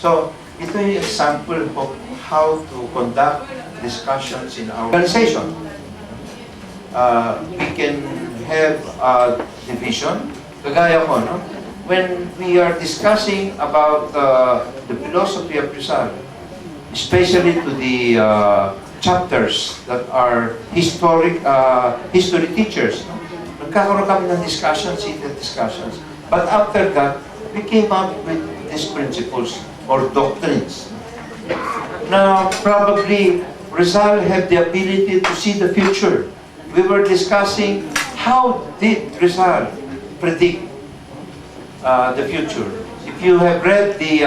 So, ito yung example of how to conduct discussions in our organization. We can have a division, kagaya ko, no? When we are discussing about the philosophy of Rizal, especially to the chapters that are history teachers, no? Nagkakaroon kami ng discussions, heated discussions. But after that, we came up with these principles or doctrines. Now, probably Rizal had the ability to see the future. We were discussing how did Rizal predict the future. If you have read the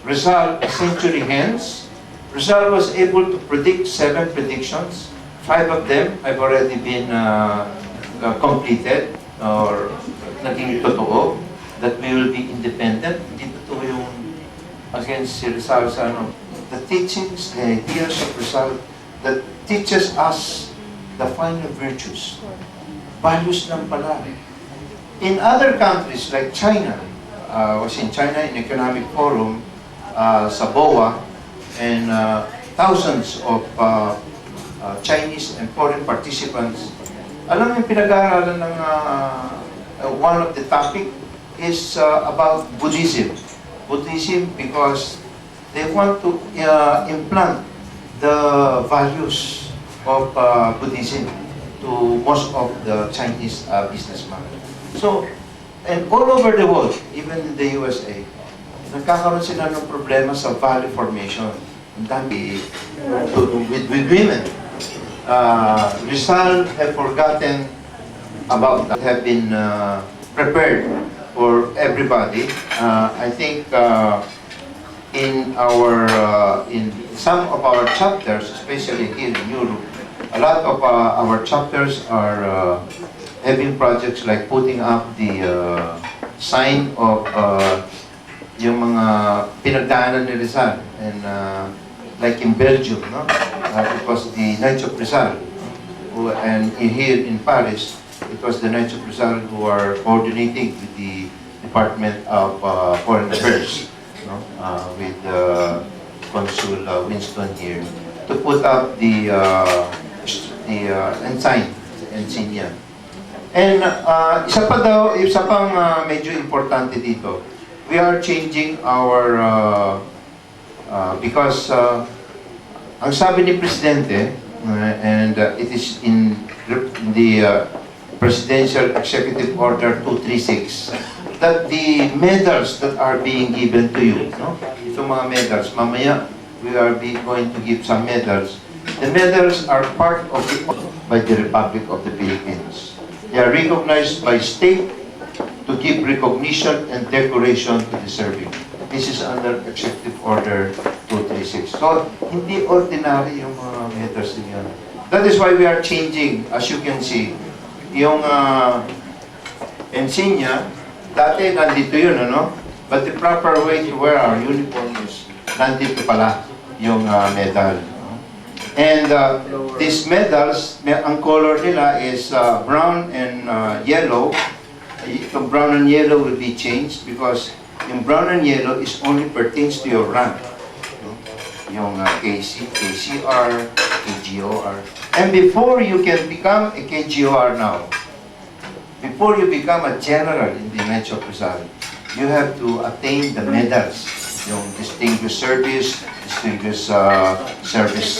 Rizal A Century Hence, Rizal was able to predict 7 predictions. 5 of them have already been completed or naging totoo, that we will be independent. Hindi totoo yung against si Rizal sa ano. The teachings, the ideas of Rizal that teaches us the finer virtues. Values lang pala. In other countries like China, was in China in Economic Forum, sa BOA, and thousands of Chinese and foreign participants. Alam mo yung pinag-aaralan ng one of the topic is about Buddhism. Buddhism because they want to implant the values of Buddhism to most of the Chinese businessmen. So, and all over the world, even in the USA, nagkakaroon sila ng problema sa value formation. Ang dami with women. Rizal have forgotten about that, have been prepared for everybody. I think in some of our chapters, especially here in Europe, a lot of our chapters are having projects like putting up the sign of yung mga pinagdaanan ni Rizal, and like in Belgium, no? It was the Knights of Rizal, and here in Paris, it was the Knights of Rizal who are coordinating with the Department of Foreign Affairs, no? With Consul Winston here, to put up the insignia. And isa pang medyo importante dito, we are changing our because ang sabi ni Presidente, and it is in the Presidential Executive Order 236, that the medals that are being given to you, no? Itong mga medals, mamaya we are going to give some medals. The medals are part of by the Republic of the Philippines. They are recognized by state to give recognition and decoration to the serving. This is under Executive Order 236. So, hindi ordinary yung mga medals din yun. That is why we are changing, as you can see, yung insignia, dati nandito yun, ano? But the proper way to wear our uniform is nandito pala yung medal. And these medals, ang color nila is brown and yellow. Itong brown and yellow will be changed because yung brown and yellow is only pertains to your rank. Yung KCR, KGOR. And before you can become a KGOR now, before you become a general in the Knights of Rizal, you have to attain the medals. Yung Distinguished Service, Distinguished Service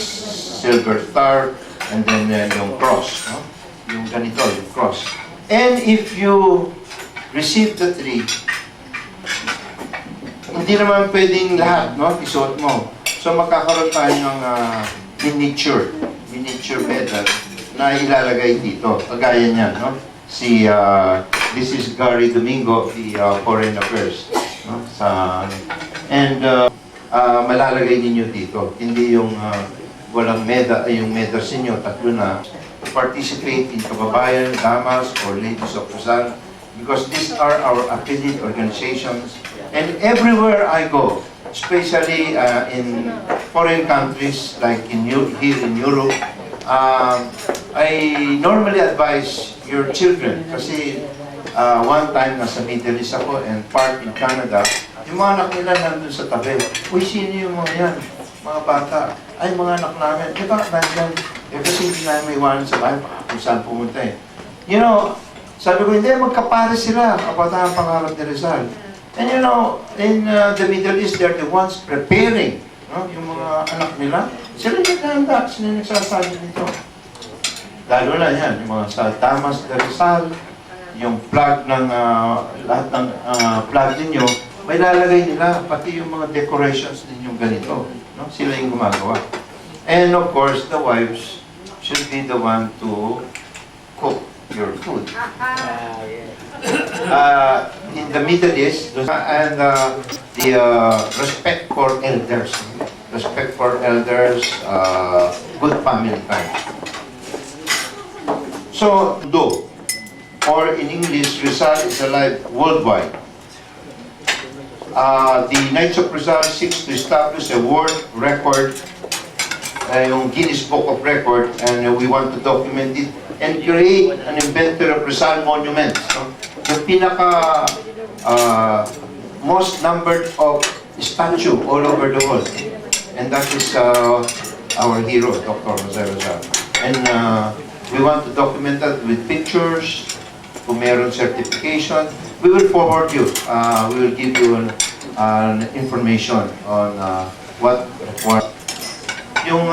Silver Star, and then yung cross. No? Yung ganito, yung cross. And if you receive the 3, hindi naman pwedeng lahat, no? Isuot mo. So magkakaroon tayo ng miniature medal na ilalagay dito. Kagaya niyan, no? This is Gary Domingo, the Foreign Affairs, no? And malalagay ninyo dito. Hindi yung walang medal, yung medals ninyo, 3 na. To participate in Kababayan, Damas, or Ladies of Rizal, because these are our affiliate organizations. And everywhere I go, especially in foreign countries like here in Europe, I normally advise your children kasi one time nasa Middle East ako and part in Canada, Yung mga anak nila nandun sa tabi. Uy, sino yung mga yan? Mga bata. Ay, mga anak namin. Di ba, nandyan? Eh, kasi hindi namin may iwanan sa bahay. Baka kung saan pumunta eh. You know, sabi ko, hindi, magkapares sila. Kabataan pangarap ni Rizal. And you know, in the Middle East, they're the ones preparing, no? Yung mga anak nila. Sila yung naganda. Sila yung nagsasabi nito. Lalo na yan, yung mga sa Damas de Rizal, yung flag ng, lahat ng flag ninyo, may lalagay nila, pati yung mga decorations ninyong ganito. No? Sila yung gumagawa. And of course, the wives should be the one to cook your food. In the Middle East, and the respect for elders. Respect for elders, good family time. So, do, or in English, Rizal is alive worldwide. The Knights of Rizal seeks to establish a world record, yung Guinness Book of Record, and we want to document it and create an inventory of Rizal monuments. No? Yung pinaka most numbered of statue all over the world. And that is our hero, Dr. Rizal. And we want to document that with pictures, kung meron certification. We will forward you. We will give you an information on what. Yung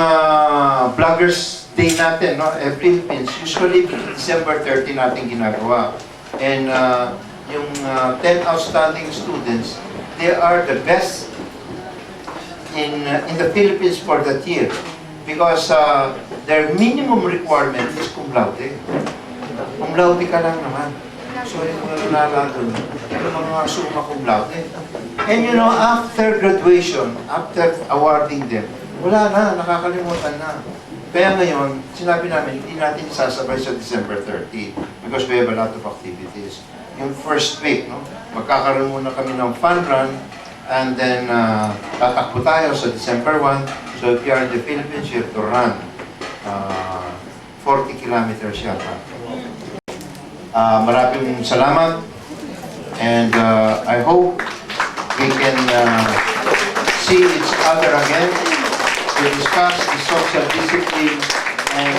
Vloggers Day natin, no? Philippines, usually December 30 natin ginagawa. And yung 10 outstanding students, they are the best in the Philippines for that year. Because their minimum requirement is cum laude. Cum laude ka lang naman. So yung mga nalala doon, yung mga summa cum laude. And you know, after graduation, after awarding them, wala na, nakakalimutan na. Kaya ngayon, sinabi namin, hindi natin sasabay sa December 30 because we have a lot of activities. Yung first week, no, magkakaroon muna kami ng fun run and then tatakbo tayo sa December 1. So if you are in the Philippines, you have to run 40 kilometers yata. Maraming salamat and I hope we can see each other again to discuss the social discipline and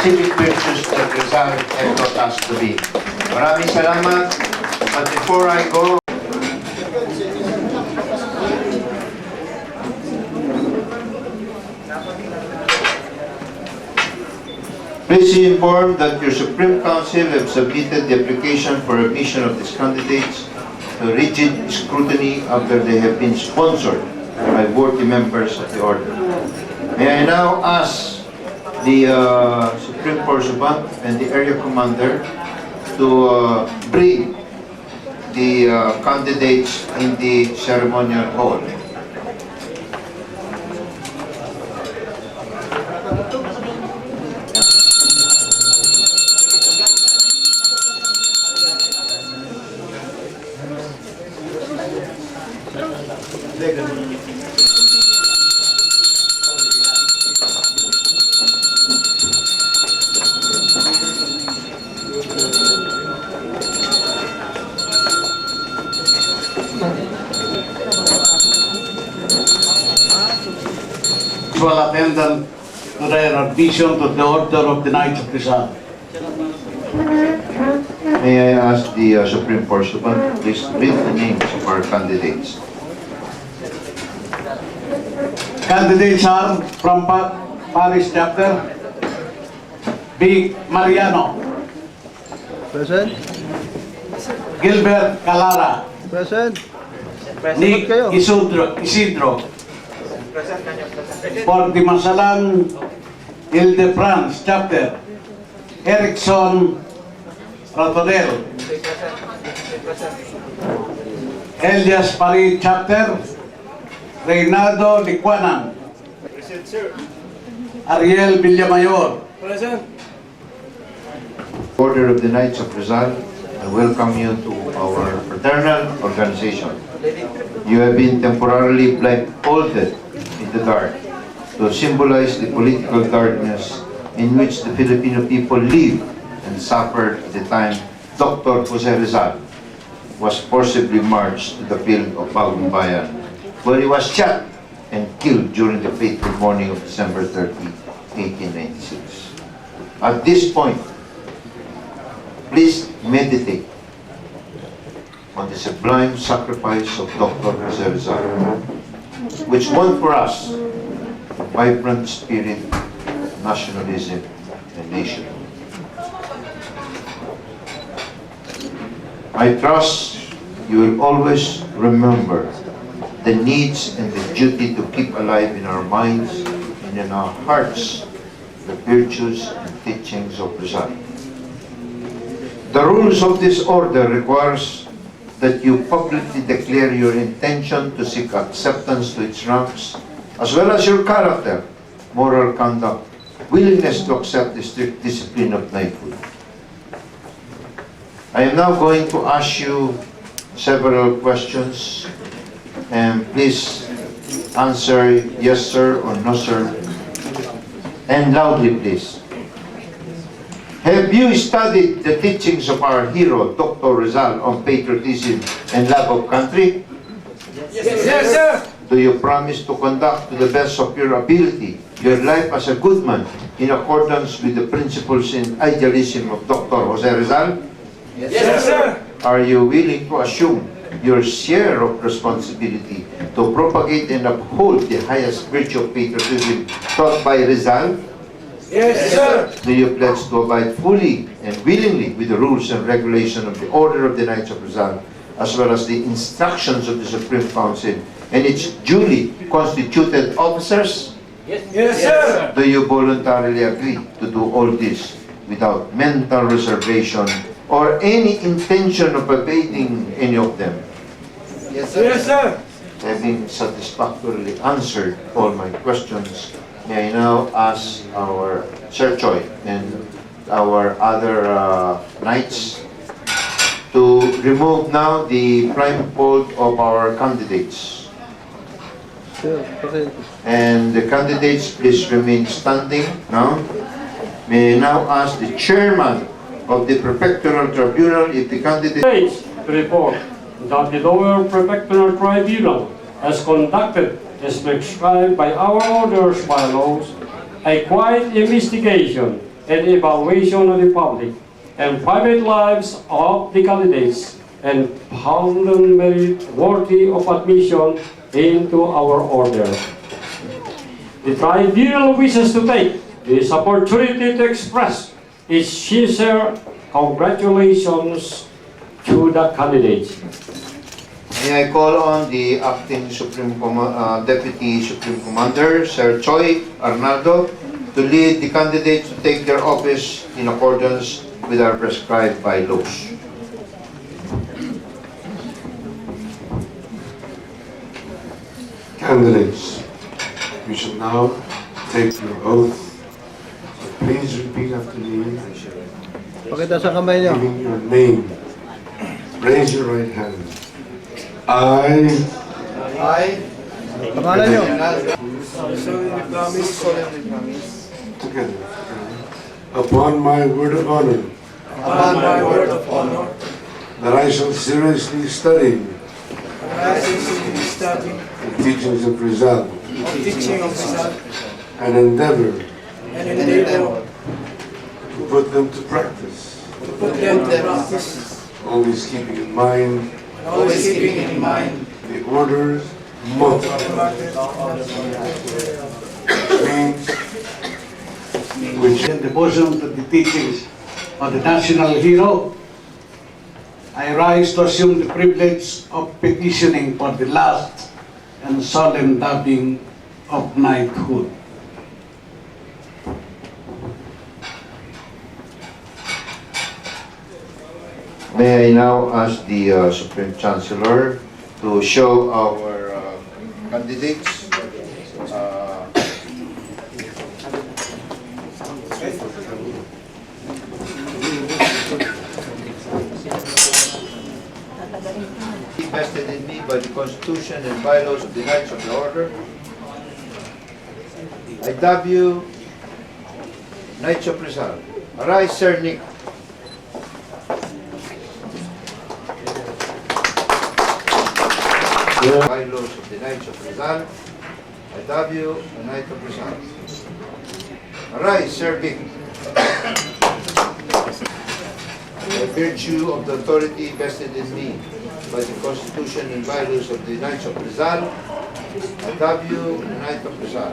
civic virtues that Rizal have taught us to be. Maraming salamat. But before I go, please be informed that your Supreme Council have submitted the application for admission of these candidates to rigid scrutiny after they have been sponsored by worthy members of the order. May I now ask the Supreme Pursuant and the Area Commander to bring the candidates in the ceremonial hall. Will attend to their admission to the Order of the Knights of Rizal. May I ask the Supreme Pursuant, please read the names of our candidates. Candidates are from Paris Chapter, B. Mariano, Present. Gilbert Calara, Present. Nick kayo. Isidro, for the Masalan Ile-de-France Chapter, Erickson Ratonel, Elias Paris Chapter, Reynaldo Licuanan, Ariel Villamayor. Order of the Knights of Rizal, I welcome you to our fraternal organization. You have been temporarily blindfolded in the dark to symbolize the political darkness in which the Filipino people live and suffered at the time Dr. Jose Rizal was forcibly marched to the field of Bagong Bayan, where he was shot and killed during the fateful morning of December 30, 1896. At this point, please meditate on the sublime sacrifice of Dr. Jose Rizal, which won for us a vibrant spirit of nationalism and nationhood. I trust you will always remember the needs and the duty to keep alive in our minds and in our hearts the virtues and teachings of Rizal. The rules of this order requires that you publicly declare your intention to seek acceptance to its ranks, as well as your character, moral conduct, willingness to accept the strict discipline of knighthood. I am now going to ask you several questions, and please answer yes sir or no sir, and loudly please. Have you studied the teachings of our hero, Dr. Rizal, on patriotism and love of country? Yes, sir. Do you promise to conduct to the best of your ability your life as a good man in accordance with the principles and idealism of Dr. Jose Rizal? Yes, sir. Are you willing to assume your share of responsibility to propagate and uphold the highest virtue of patriotism taught by Rizal? Yes, sir. Do you pledge to abide fully and willingly with the rules and regulations of the Order of the Knights of Rizal, as well as the instructions of the Supreme Council and its duly constituted officers? Yes, sir. Do you voluntarily agree to do all this without mental reservation or any intention of evading any of them? Yes, sir. Having satisfactorily answered all my questions, may I now ask our Sir Choi and our other knights to remove now the blindfold of our candidates. Sir, okay. And the candidates, please remain standing now. May I now ask the chairman of the Prefectural Tribunal if the candidate... States to report that the lower Prefectural Tribunal has conducted, as prescribed by our orders by laws, a quiet investigation and evaluation of the public and private lives of the candidates and found them merit worthy of admission into our order. The tribunal wishes to take this opportunity to express its sincere congratulations to the candidates. May I call on the Acting Deputy Supreme Commander, Sir Choi Arnaldo, to lead the candidates to take their office in accordance with our prescribed bylaws. Candidates, we shall now take your oath. So please repeat after me, Pakita sa kamay niyo. giving your name. Raise your right hand. I Pangalan niyo. together, upon my word of honor, that I shall seriously study the teachings of Rizal and endeavor to put them to practice, always keeping in mind the order's motto, which in devotion to the teachings of the national hero, I rise to assume the privilege of petitioning for the last and solemn dubbing of knighthood. May I now ask the Supreme Chancellor to show our candidates. Vested in me by the Constitution and bylaws of the Knights of the Order, I dub you Knights of Rizal. Arise, Sir Nick. bylaws of the Knights of Rizal. I dub you a Knight of Rizal. Arise, Sir Vic. By virtue of the authority vested in me by the Constitution and bylaws of the Knights of Rizal, I dub you a Knight of Rizal.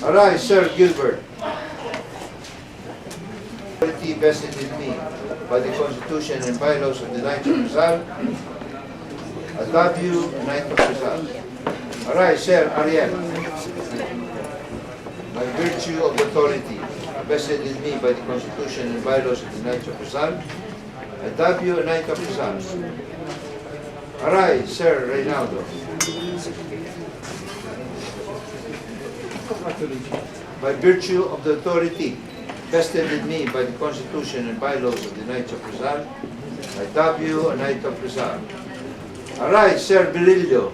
Arise, Sir Gilbert. Authority vested in me by the Constitution and bylaws of the Knights of Rizal, I dub you a Knight of Rizal. Arise, Sir Ariel. By virtue of the authority vested in me by the Constitution and bylaws of the Knights of Rizal, I dub you a Knight of Rizal. Arise, Sir Reynaldo. By virtue of the authority vested in me by the Constitution and bylaws of the Knights of Rizal, I dub you a Knight of Rizal. Arise, Sir Belilio.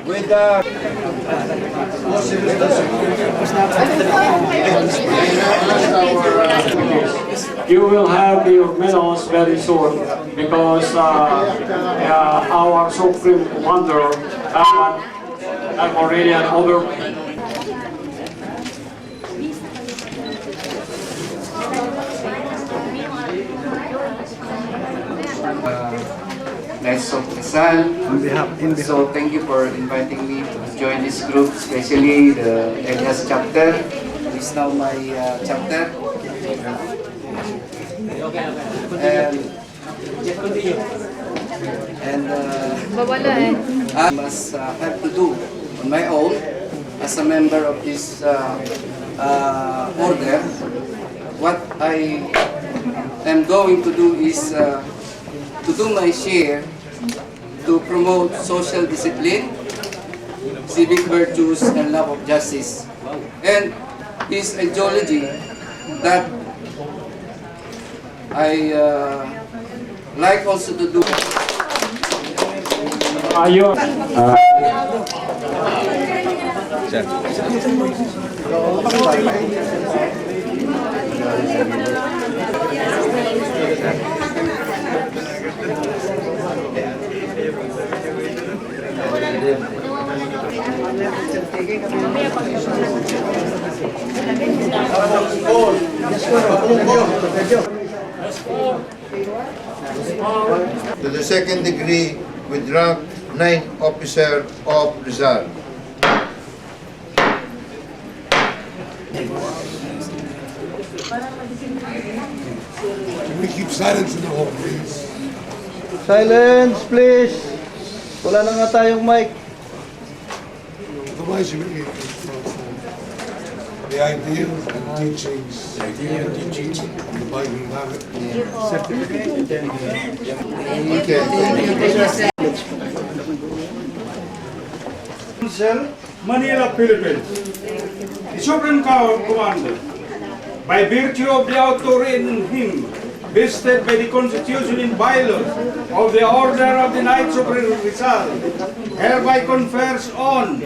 With You will have your medals very soon because our Supreme Commander have already an order. Knights of Rizal. So thank you for inviting me to join this group, especially the Reghis chapter. It's now my chapter. And I must have to do on my own as a member of this order. What I am going to do is to do my share to promote social discipline, civic virtues, and love of justice. And his ideology that I like also to do. Ayun. to the second degree with rank 9 officer of Rizal. Can we keep silence in the hall, please? Silence, please. Wala na nga tayong mic. Otherwise, you will get the ideals and teachings. The Bible and have it. Council, Manila, Philippines. The Supreme Commander, by virtue of the authority in him, vested by the Constitution and bylaws of the Order of the Knights of Rizal, hereby confers on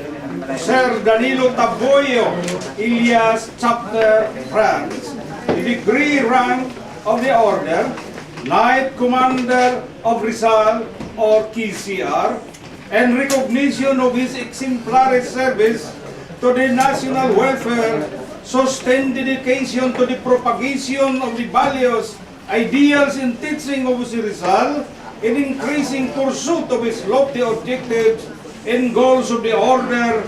Sir Danilo Taboyo, Ilias, Chapter, France, the degree rank of the Order, Knight Commander of Rizal or KGCR, and recognition of his exemplary service to the national welfare, sustained dedication to the propagation of the values, ideals, and teaching of Rizal, and increasing pursuit of his lofty objectives and goals of the order.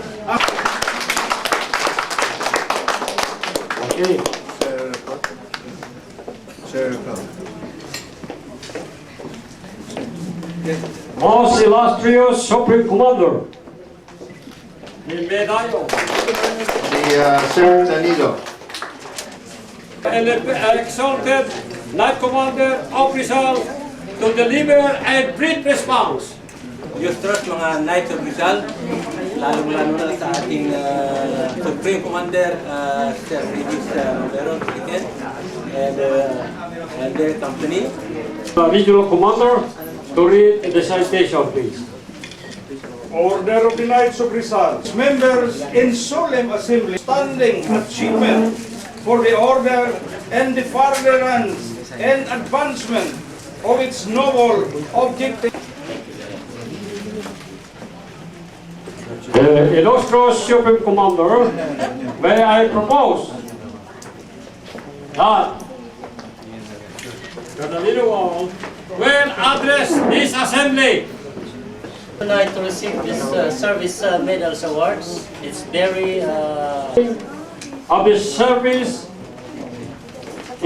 Okay. Sir, Most illustrious Supreme Commander, the Medayo, Sir Danilo. exalted Knight Commander of Rizal to deliver a brief response. Diyos trust mga Knights of Rizal, lalong-lalo na sa ating Supreme Commander, Sir Reghis Romero, and their company. Regional Commander, to read the citation, please. Order of the Knights of Rizal, members in solemn assembly, standing achievement for the order and the furtherance and advancement of its noble objective. Illustrious Supreme Commander, may I propose that the leader will address this assembly. Tonight to receive this service medals awards. It's very Of the service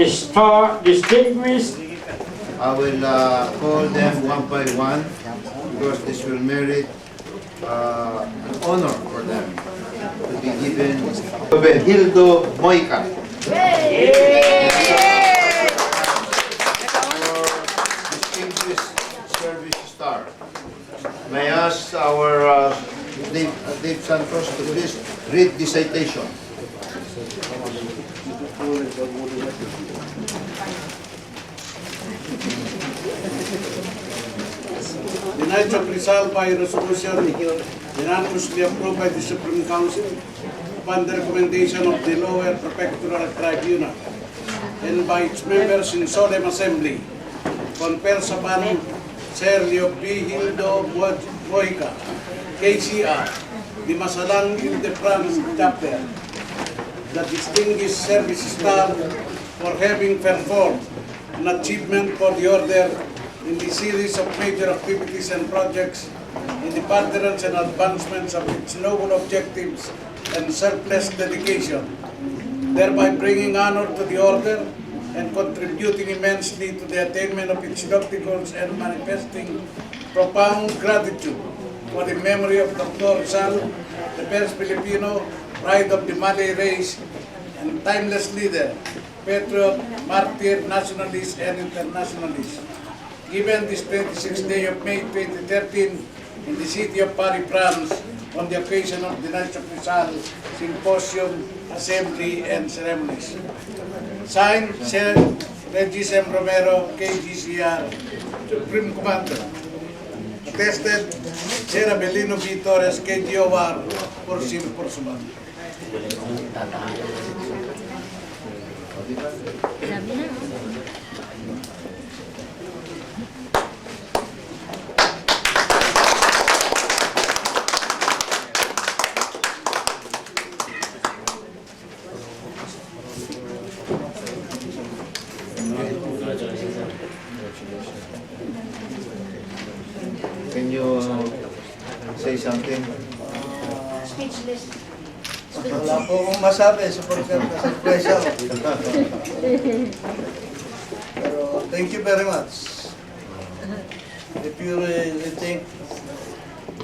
star distinguished. I will call them one by one because this will merit an honor for them to be given. Hildo Moica. Distinguished Service Star. May I ask our Dave Santos to please read the citation. The Knights of Rizal by resolution unanimously approved by the Supreme Council upon the recommendation of the lower prefectural tribunal and by its members in solemn assembly, confers upon Sir Leo B. Hildo Moica, KGCR, the Masalang Ildeprans chapter, the Distinguished Service Star for having performed an achievement for the order in the series of major activities and projects in the furtherance and advancements of its noble objectives and selfless dedication, thereby bringing honor to the order and contributing immensely to the attainment of its lofty goals and manifesting profound gratitude for the memory of Dr. Rizal, the first Filipino, pride of the Malay race, and timeless leader, patriot, martyr, nationalist, and internationalist. Given this 26th day of May 2013 in the city of Paris, France, on the occasion of the Knights of Rizal Symposium, Assembly, and Ceremonies. Signed, Sir Reghis M. Romero, KGCR, Supreme Commander. Attested, Sir Abelino B. Torres, KGOR, for Suman. Can you say something? Speechless. Wala po akong masabi sa pagkakasurpresa ko. Pero thank you very much. If you really think,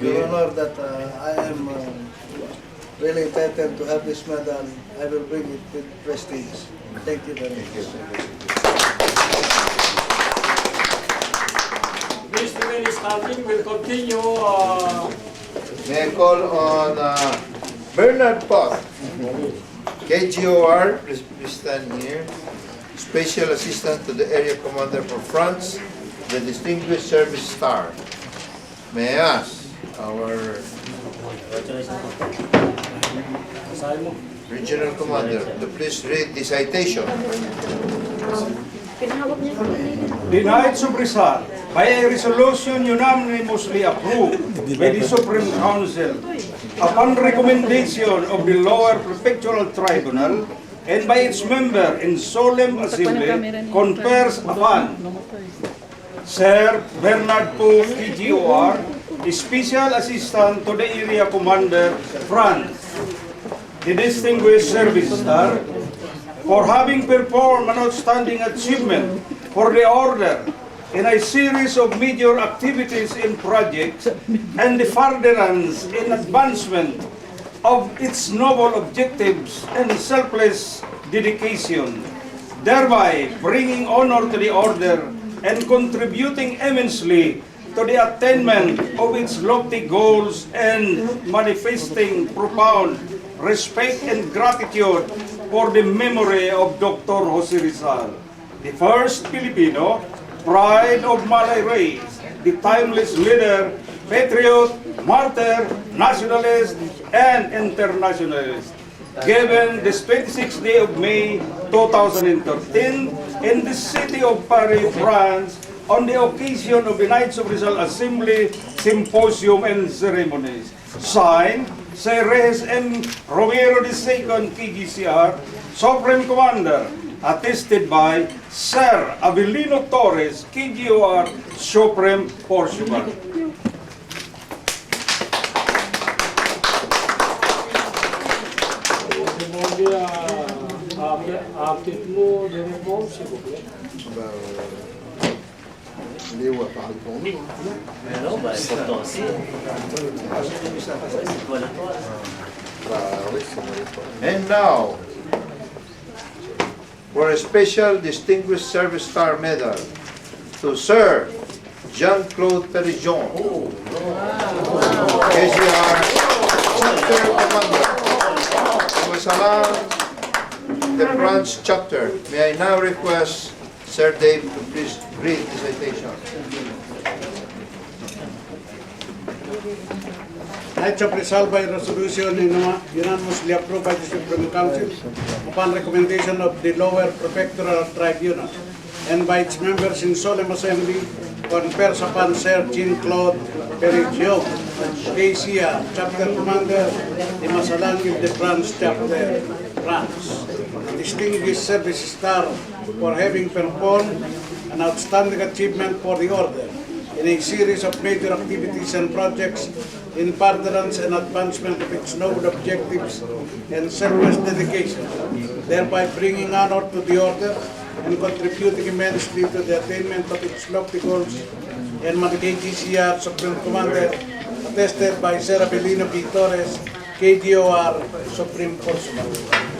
Your Honor, that I am really entitled to have this medal, I will bring it with prestige. Thank you very much. This remaining standing will continue. May I call on Bernard Pot, KGOR, please stand here, Special Assistant to the Area Commander for France, the Distinguished Service Star. May I ask our Regional Commander to please read the citation. The Knights of Rizal, by a resolution unanimously approved by the Supreme Council, upon recommendation of the lower prefectural tribunal and by its member in solemn assembly, confers upon Sir Bernard Pou, KGOR, Special Assistant to the Area Commander, France, the Distinguished Service Star, for having performed an outstanding achievement for the order in a series of major activities and projects and the furtherance and advancement of its noble objectives and selfless dedication, thereby bringing honor to the order and contributing immensely to the attainment of its lofty goals and manifesting profound respect and gratitude for the memory of Dr. Jose Rizal, the first Filipino, pride of Malay race, the timeless leader, patriot, martyr, nationalist, and internationalist. given this 26th day of May 2013 in the city of Paris, France, on the occasion of the Knights of Rizal Assembly Symposium and Ceremonies. Signed, Sir Reghis M. Romero II, KGCR, Supreme Commander, attested by Sir Avelino Torres, KGOR, Supreme Portugal. Update mo, mo, s'il vous plaît. Léo a parlé pour nous. Mais non, ben, c'est important aussi. C'est quoi le toit? And now, for a special Distinguished Service Star Medal to Sir Jean-Claude Perijon, KGR Chapter Commander, Masalang, the branch chapter. May I now request Sir Dave to please read the citation. Knights of Rizal by resolution unanimously approved by the Supreme Council upon recommendation of the lower prefectural tribunal and by its members in solemn assembly confers upon Sir Jean-Claude Perijon, KCA, Chapter Commander, the Masalangil de France Chapter, France, Distinguished Service Star for having performed an outstanding achievement for the Order in a series of major activities and projects in furtherance and advancement of its noble objectives and selfless dedication, thereby bringing honor to the Order and contributing immensely to the attainment of its lofty goals, and KGCR Supreme Commander, attested by Sir Avelino P. Torres, KGOR Supreme Portugal.